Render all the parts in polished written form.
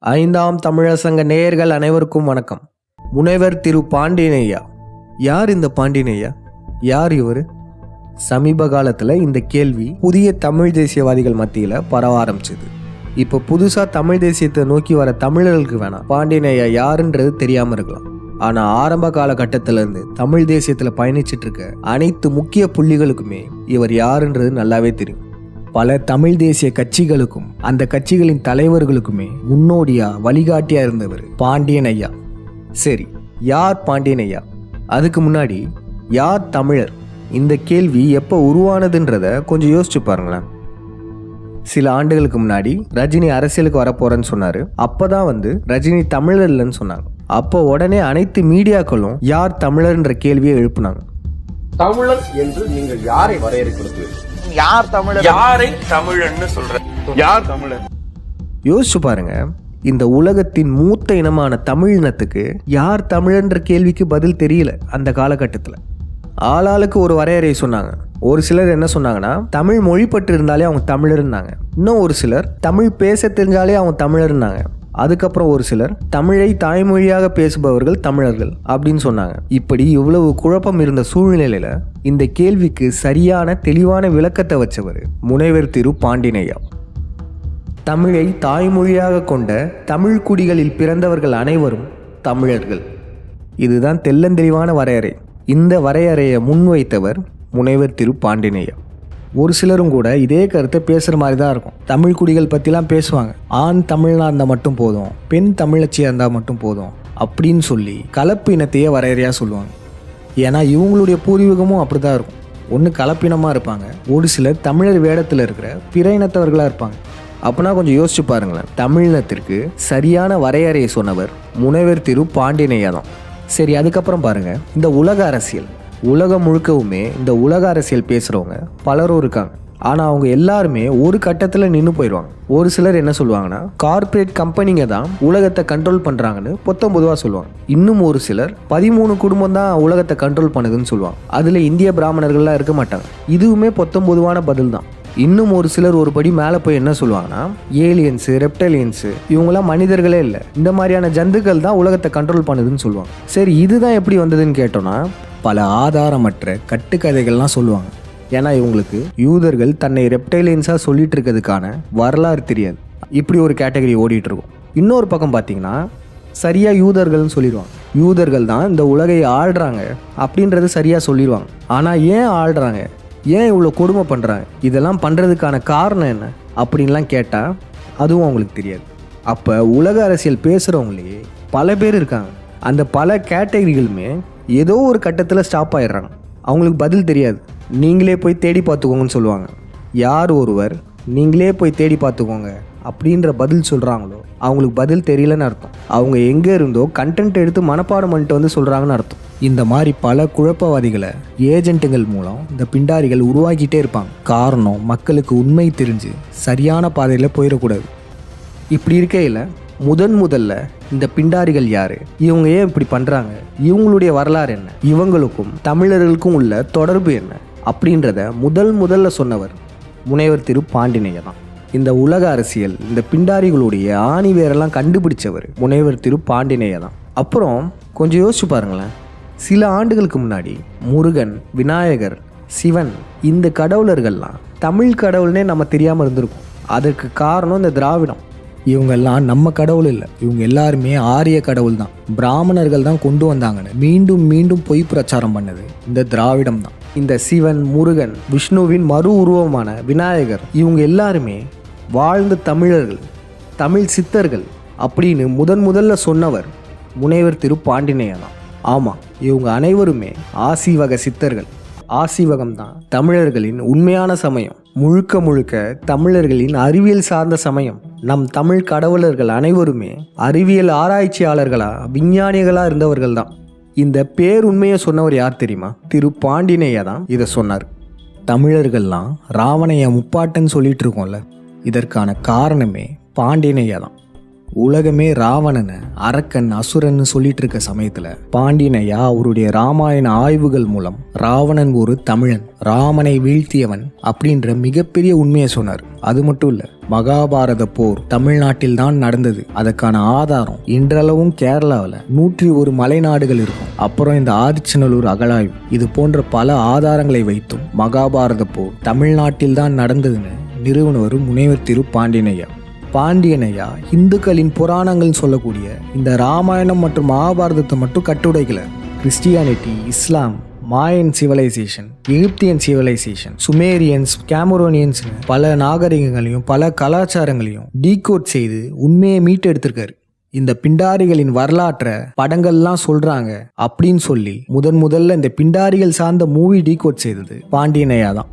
ஐந்தாம் தமிழர் சங்க நேயர்கள் அனைவருக்கும் வணக்கம். முனைவர் திரு பாண்டியனையா. யார் இந்த பாண்டியனையா? யார் இவர்? சமீப காலத்தில் இந்த கேள்வி புதிய தமிழ் தேசியவாதிகள் மத்தியில் பரவ ஆரம்பிச்சது. இப்போ புதுசாக தமிழ் தேசியத்தை நோக்கி வர தமிழர்களுக்கு வேணாம் பாண்டியனையா யாருன்றது தெரியாமல் இருக்கலாம். ஆனால் ஆரம்ப காலகட்டத்திலேருந்து தமிழ் தேசியத்தில் பயணிச்சிட்டு இருக்க அனைத்து முக்கிய புள்ளிகளுக்குமே இவர் யாருன்றது நல்லாவே தெரியும். பல தமிழ் தேசிய கட்சிகளுக்கும் அந்த கட்சிகளின் தலைவர்களுக்குமே முன்னோடியா வழிகாட்டியா இருந்தவர் பாண்டியன் ஐயா. சரி, யார் பாண்டியன் ஐயா? அதுக்கு முன்னாடி யார் தமிழர்? இந்த கேள்வி எப்போ உருவானதுன்றத கொஞ்சம் யோசிச்சு பாருங்களேன். சில ஆண்டுகளுக்கு முன்னாடி ரஜினி அரசியலுக்கு வரப்போறேன்னு சொன்னாரு. அப்பதான் ரஜினி தமிழர் இல்லைன்னு சொன்னாங்க. அப்போ உடனே அனைத்து மீடியாக்களும் யார் தமிழர்ன்ற கேள்வியை எழுப்புனாங்க. தமிழர் என்று நீங்கள் யாரை வரையறுக்கிறது? யார் தமிழர்? யாரை தமிழன்னு சொல்ற? யார் தமிழர்? யோசிச்சு பாருங்க. இந்த உலகத்தின் மூத்த இனமான தமிழ் இனத்துக்கு யார் தமிழன்ற கேள்விக்கு பதில் தெரியல. அந்த காலகட்டத்தில் ஆளாளுக்கு ஒரு வரையறை சொன்னாங்க. ஒரு சிலர் என்ன சொன்னாங்கன்னா, தமிழ் மொழிப்பட்டு இருந்தாலே அவங்க தமிழர்னாங்க. இன்னும் ஒரு சிலர் தமிழ் பேச தெரிஞ்சாலே அவங்க தமிழர்னாங்க. அதுக்கப்புறம் ஒரு சிலர் தமிழை தாய்மொழியாக பேசுபவர்கள் தமிழர்கள் அப்படின்னு சொன்னாங்க. இப்படி இவ்வளவு குழப்பம் இருந்த சூழ்நிலையில இந்த கேள்விக்கு சரியான தெளிவான விளக்கத்தை வச்சவர் முனைவர் திரு பாண்டியனையா. தமிழை தாய்மொழியாக கொண்ட தமிழ் குடிகளில் பிறந்தவர்கள் அனைவரும் தமிழர்கள். இதுதான் தெள்ளந்தெளிவான வரையறை. இந்த வரையறையை முன்வைத்தவர் முனைவர் திரு பாண்டியனையா. ஒரு சிலரும் கூட இதே கருத்தை பேசுகிற மாதிரி தான் இருக்கும். தமிழ் குடிகள் பற்றிலாம் பேசுவாங்க. ஆண் தமிழனாக இருந்தால் மட்டும் போதும், பெண் தமிழச்சியாக இருந்தால் மட்டும் போதும் அப்படின்னு சொல்லி கலப்பு இனத்தையே வரையறையாக சொல்லுவாங்க. ஏன்னா இவங்களுடைய பூர்வீகமும் அப்படி தான் இருக்கும். ஒன்று கலப்பினமாக இருப்பாங்க, ஒரு சிலர் தமிழர் வேடத்தில் இருக்கிற பிற இனத்தவர்களாக இருப்பாங்க. அப்படின்னா கொஞ்சம் யோசிச்சு பாருங்களேன். தமிழினத்திற்கு சரியான வரையறையை சொன்னவர் முனைவர் திரு பாண்டியனையா தான். சரி, அதுக்கப்புறம் பாருங்க, இந்த உலக அரசியல், உலகம் முழுக்கவுமே இந்த உலக அரசியல் பேசுகிறவங்க பலரும் இருக்காங்க. ஆனால் அவங்க எல்லாருமே ஒரு கட்டத்தில் நின்று போயிடுவாங்க. ஒரு சிலர் என்ன சொல்லுவாங்கன்னா, கார்ப்பரேட் கம்பெனிங்க தான் உலகத்தை கண்ட்ரோல் பண்ணுறாங்கன்னு பொதுவாக சொல்லுவாங்க. இன்னும் ஒரு சிலர் 13 குடும்பம் தான் உலகத்தை கண்ட்ரோல் பண்ணுதுன்னு சொல்லுவாங்க. அதில் இந்திய பிராமணர்கள்லாம் இருக்க மாட்டாங்க. இதுவுமே பொதுவான பதில் தான். இன்னும் ஒரு சிலர் ஒரு படி மேலே போய் என்ன சொல்லுவாங்கன்னா, ஏலியன்ஸு, ரெப்டலியன்ஸு இவங்களாம் மனிதர்களே இல்லை, இந்த மாதிரியான ஜந்துக்கள் தான் உலகத்தை கண்ட்ரோல் பண்ணுதுன்னு சொல்லுவாங்க. சரி, இதுதான் எப்படி வந்ததுன்னு கேட்டோன்னா, பல ஆதாரமற்ற கட்டுக்கதைகள்லாம் சொல்லுவாங்க. ஏன்னா இவங்களுக்கு யூதர்கள் தன்னை ரெப்டைலியன்ஸாக சொல்லிட்டு இருக்கிறதுக்கான வரலாறு தெரியாது. இப்படி ஒரு கேட்டகரி ஓடிட்டு இருக்கும். இன்னொரு பக்கம் பார்த்தீங்கன்னா, சரியாக யூதர்கள்னு சொல்லிடுவாங்க. யூதர்கள் தான் இந்த உலகை ஆள்றாங்க அப்படின்றது சரியாக சொல்லிடுவாங்க. ஆனால் ஏன் ஆள்றாங்க, ஏன் இவ்வளோ கொடுமை பண்ணுறாங்க, இதெல்லாம் பண்ணுறதுக்கான காரணம் என்ன அப்படின்லாம் கேட்டால் அதுவும் அவங்களுக்கு தெரியாது. அப்போ உலக அரசியல் பேசுகிறவங்களே பல பேர் இருக்காங்க. அந்த பல கேட்டகரிகளுமே ஏதோ ஒரு கட்டத்தில் ஸ்டாப் ஆயிடுறாங்க. அவங்களுக்கு பதில் தெரியாது. நீங்களே போய் தேடி பார்த்துக்கோங்கன்னு சொல்லுவாங்க. யார் ஒருவர் நீங்களே போய் தேடி பார்த்துக்கோங்க அப்படின்ற பதில் சொல்கிறாங்களோ அவங்களுக்கு பதில் தெரியலன்னு அர்த்தம். அவங்க எங்கே இருந்தோ கண்டென்ட் எடுத்து மனப்பாடம் பண்ணிட்டு சொல்கிறாங்கன்னு அர்த்தம். இந்த மாதிரி பல குழப்பவாதிகளை ஏஜென்ட்டுகள் மூலம் இந்த பிண்டாரிகள் உருவாக்கிட்டே இருப்பாங்க. காரணம், மக்களுக்கு உண்மை தெரிஞ்சு சரியான பாதையில் போயிடக்கூடாது. இப்படி இருக்கையில் முதல்ல இந்த பிண்டாரிகள் யாரு, இவங்க ஏன் இப்படி பண்றாங்க, இவங்களுடைய வரலாறு என்ன, இவங்களுக்கும் தமிழர்களுக்கும் உள்ள தொடர்பு என்ன அப்படின்றத முதல்ல சொன்னவர் முனைவர் திரு பாண்டியனையா தான். இந்த உலக அரசியல், இந்த பிண்டாரிகளுடைய ஆணி வேரெல்லாம் கண்டுபிடிச்சவர் முனைவர் திரு பாண்டியனையா தான். அப்புறம் கொஞ்சம் யோசிச்சு பாருங்களேன். சில ஆண்டுகளுக்கு முன்னாடி முருகன், விநாயகர், சிவன் இந்த கடவுளர்கள்லாம் தமிழ் கடவுள்னே நம்ம தெரியாமல் இருந்திருக்கும். அதற்கு காரணம் இந்த திராவிடம். இவங்கெல்லாம் நம்ம கடவுள் இல்லை, இவங்க எல்லாருமே ஆரிய கடவுள் தான், பிராமணர்கள் தான் கொண்டு வந்தாங்கன்னு மீண்டும் பொய் பிரச்சாரம் பண்ணது இந்த திராவிடம் தான். இந்த சிவன், முருகன், விஷ்ணுவின் மறு உருவமான விநாயகர் இவங்க எல்லாருமே வாழ்ந்த தமிழர்கள், தமிழ் சித்தர்கள் அப்படின்னு முதல்ல சொன்னவர் முனைவர் திரு பாண்டியனையா தான். ஆமாம், இவங்க அனைவருமே ஆசீவக சித்தர்கள். ஆசீவகம் தான் தமிழர்களின் உண்மையான சமயம். முழுக்க தமிழர்களின் அறிவியல் சார்ந்த சமயம். நம் தமிழ் கடவுளர்கள் அனைவருமே அறிவியல் ஆராய்ச்சியாளர்களா, விஞ்ஞானிகளா இருந்தவர்கள் தான். இந்த பேருண்மையை சொன்னவர் யார் தெரியுமா? திரு பாண்டியனையா தான் இதை சொன்னார். தமிழர்கள்லாம் ராவணைய முப்பாட்டன் சொல்லிட்டு இருக்கோம்ல, இதற்கான காரணமே பாண்டியனையா தான். உலகமே ராவணனை அரக்கன் அசுரன்னு சொல்லிட்டு இருக்க சமயத்துல பாண்டியன் ஐயா அவருடைய ராமாயண ஆய்வுகள் மூலம் ராவணன் ஒரு தமிழன், ராமனை வீழ்த்தியவன் அப்படின்ற மிகப்பெரிய உண்மையை சொன்னார். அது மட்டும் இல்ல, மகாபாரத போர் தமிழ்நாட்டில் தான் நடந்தது. அதுக்கான ஆதாரம் இன்றளவும் கேரளாவில் 101 மலைநாடுகள் இருக்கும். அப்புறம் இந்த ஆதிச்சநல்லூர் அகழாய்வு, இது போன்ற பல ஆதாரங்களை வைத்தும் மகாபாரத போர் தமிழ்நாட்டில் தான் நடந்ததுன்னு நிறுவனர் முனைவர் திரு பாண்டியனையா. பாண்டியனையா இந்துக்களின் புராணங்கள் சொல்லக்கூடிய இந்த ராமாயணம் மற்றும் மகாபாரதத்தை மட்டும் கட்டுடைக்கல. கிறிஸ்டியானிட்டி, இஸ்லாம், மாயன் சிவிலைசேஷன், எகிப்தியன் சிவிலைசேஷன், சுமேரியன்ஸ், கேமரோனியன்ஸ் பல நாகரிகங்களையும் பல கலாச்சாரங்களையும் டீகோட் செய்து உண்மையை மீட்டெடுத்திருக்காரு. இந்த பிண்டாரிகளின் வரலாற்றை படங்கள்லாம் சொல்றாங்க அப்படின்னு சொல்லி முதல்ல இந்த பிண்டாரிகள் சார்ந்த மூவி டீகோட் செய்தது பாண்டியனையா தான்.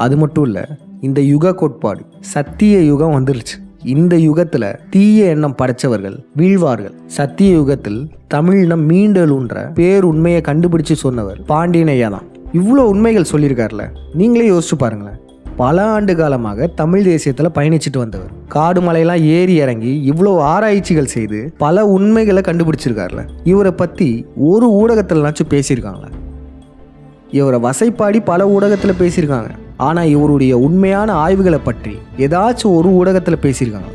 அது மட்டும் இல்ல, இந்த யுக கோட்பாடு சத்திய யுகம் வந்துருச்சு. இந்த யுகத்துல தீய எண்ணம் படைச்சவர்கள் வீழ்வார்கள். சத்திய யுகத்தில் தமிழினம் மீண்டலுன்ற பேருண்மையை கண்டுபிடிச்சு சொன்னவர் பாண்டியனையா தான். இவ்வளோ உண்மைகள் சொல்லியிருக்காருல, நீங்களே யோசிச்சு பாருங்களேன். பல ஆண்டு காலமாக தமிழ் தேசியத்துல பயணிச்சுட்டு வந்தவர், காடு மலையெல்லாம் ஏறி இறங்கி இவ்வளோ ஆராய்ச்சிகள் செய்து பல உண்மைகளை கண்டுபிடிச்சிருக்காருல. இவரை பத்தி ஒரு ஊடகத்துலனாச்சும் பேசியிருக்காங்களா? இவரை வசைப்பாடி பல ஊடகத்தில் பேசியிருக்காங்க. ஆனால் இவருடைய உண்மையான ஆய்வுகளை பற்றி ஏதாச்சும் ஒரு ஊடகத்தில் பேசியிருக்காங்க.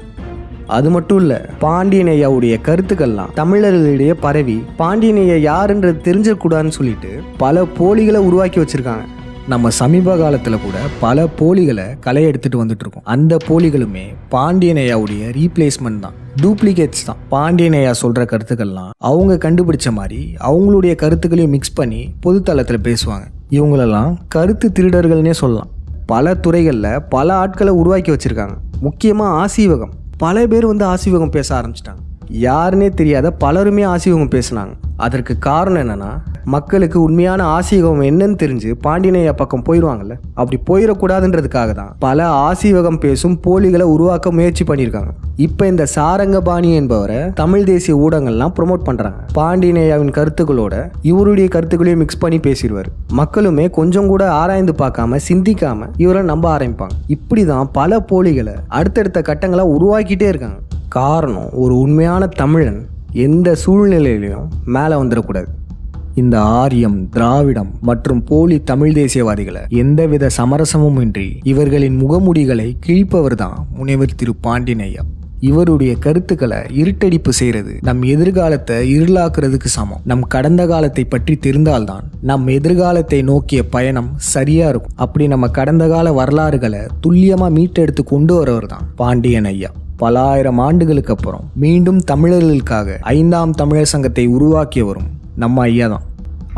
அது மட்டும் இல்லை, பாண்டியனையாவுடைய கருத்துக்கள்லாம் தமிழர்களிடையே பரவி பாண்டியனையா யாருன்றது தெரிஞ்சிடக்கூடாதுன்னு சொல்லிட்டு பல போலிகளை உருவாக்கி வச்சிருக்காங்க. நம்ம சமீப காலத்தில் கூட பல போலிகளை களை எடுத்துட்டு வந்துட்டு இருக்கோம். அந்த போலிகளுமே பாண்டியனையாவுடைய ரீப்ளேஸ்மெண்ட் தான், டூப்ளிகேட்ஸ் தான். பாண்டியனையா சொல்ற கருத்துக்கள்லாம் அவங்க கண்டுபிடிச்ச மாதிரி அவங்களுடைய கருத்துக்களையும் மிக்ஸ் பண்ணி பொதுத்தளத்தில் பேசுவாங்க. இவங்களெல்லாம் கருத்து திருடர்கள்னே சொல்லலாம். பல துறைகளில் பல ஆட்களை உருவாக்கி வச்சிருக்காங்க. முக்கியமாக ஆசீவகம், பல பேர் ஆசீவகம் பேச ஆரம்பிச்சிட்டாங்க. யாருன்னே தெரியாத பலருமே ஆசீவகம் பேசினாங்க. அதற்கு காரணம் என்னன்னா, மக்களுக்கு உண்மையான ஆசீவகம் என்னன்னு தெரிஞ்சு பாண்டியனையா பக்கம் போயிடுவாங்கல்ல. அப்படி போயிடக்கூடாதுன்றதுக்காக தான் பல ஆசீவகம் பேசும் போலிகளை உருவாக்க முயற்சி பண்ணியிருக்காங்க. இப்போ இந்த சாரங்கபாணி என்பவரை தமிழ் தேசிய ஊடகங்கள்லாம் ப்ரொமோட் பண்றாங்க. பாண்டியனையாவின் கருத்துக்களோட இவருடைய கருத்துக்களையும் மிக்ஸ் பண்ணி பேசிடுவார். மக்களுமே கொஞ்சம் கூட ஆராய்ந்து பார்க்காம சிந்திக்காம இவரை நம்ப ஆரம்பிப்பாங்க. இப்படிதான் பல போலிகளை அடுத்தடுத்த கட்டங்களை உருவாக்கிட்டே இருக்காங்க. காரணம், ஒரு உண்மையான தமிழன் எந்த சூழ்நிலையிலையும் மேலே வந்துடக்கூடாது. இந்த ஆரியம், திராவிடம் மற்றும் போலி தமிழ் தேசியவாதிகளை எந்தவித சமரசமும் இன்றி இவர்களின் முகமுடிகளை கிழிப்பவர் தான் முனைவர் திரு பாண்டியனையா. இவருடைய கருத்துக்களை இருட்டடிப்பு செய்யறது நம் எதிர்காலத்தை இருளாக்குறதுக்கு சமம். நம் கடந்த காலத்தை பற்றி தெரிந்தால்தான் நம் எதிர்காலத்தை நோக்கிய பயணம் சரியா இருக்கும். அப்படி நம்ம கடந்த கால வரலாறுகளை துல்லியமா மீட்டெடுத்து கொண்டு வரவர் தான் பாண்டியனையா. பல ஆயிரம் ஆண்டுகளுக்கு அப்புறம் மீண்டும் தமிழர்களுக்காக 5ஆம் தமிழர் சங்கத்தை உருவாக்கியவரும் நம்ம ஐயா தான்.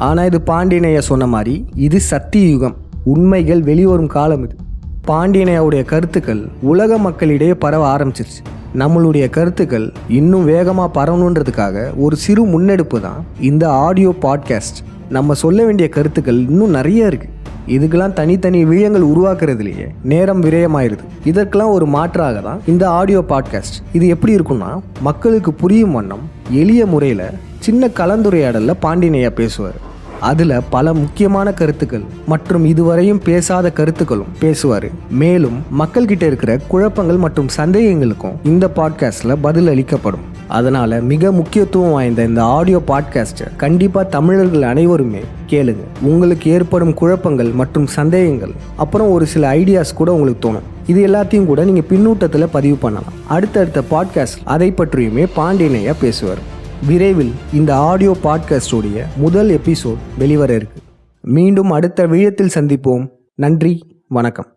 ஆனால் இது பாண்டியனையா சொன்ன மாதிரி இது சத்திய யுகம், உண்மைகள் வெளிவரும் காலம். இது பாண்டியனையாவுடைய கருத்துக்கள் உலக மக்களிடையே பரவ ஆரம்பிச்சிருச்சு. நம்மளுடைய கருத்துக்கள் இன்னும் வேகமாக பரவணுன்றதுக்காக ஒரு சிறு முன்னெடுப்பு தான் இந்த ஆடியோ பாட்காஸ்ட். நம்ம சொல்ல வேண்டிய கருத்துக்கள் இன்னும் நிறைய இருக்குது. இதுக்கெல்லாம் தனித்தனி விழயங்கள் உருவாக்குறதுலேயே நேரம் விரயமாயிருது. இதற்கெல்லாம் ஒரு மாற்றாக தான் இந்த ஆடியோ பாட்காஸ்ட். இது எப்படி இருக்குன்னா, மக்களுக்கு புரியும் வண்ணம் எளிய முறையில் சின்ன கலந்துரையாடலில் பாண்டியனையா பேசுவார். அதில் பல முக்கியமான கருத்துக்கள் மற்றும் இதுவரையும் பேசாத கருத்துக்களும் பேசுவார். மேலும் மக்கள்கிட்ட இருக்கிற குழப்பங்கள் மற்றும் சந்தேகங்களுக்கும் இந்த பாட்காஸ்டில் பதில் அளிக்கப்படும். அதனால் மிக முக்கியத்துவம் வாய்ந்த இந்த ஆடியோ பாட்காஸ்ட்டை கண்டிப்பாக தமிழர்கள் அனைவருமே கேளுங்க. உங்களுக்கு ஏற்படும் குழப்பங்கள் மற்றும் சந்தேகங்கள், அப்புறம் ஒரு சில ஐடியாஸ் கூட உங்களுக்கு தோணும். இது எல்லாத்தையும் கூட நீங்கள் பின்னூட்டத்தில் பதிவு பண்ணலாம். அடுத்தடுத்த பாட்காஸ்ட் அதை பற்றியுமே பாண்டியனையா பேசுவார். விரைவில் இந்த ஆடியோ பாட்காஸ்டோடைய முதல் எபிசோட் வெளிவர இருக்கு. மீண்டும் அடுத்த விழத்தில் சந்திப்போம். நன்றி, வணக்கம்.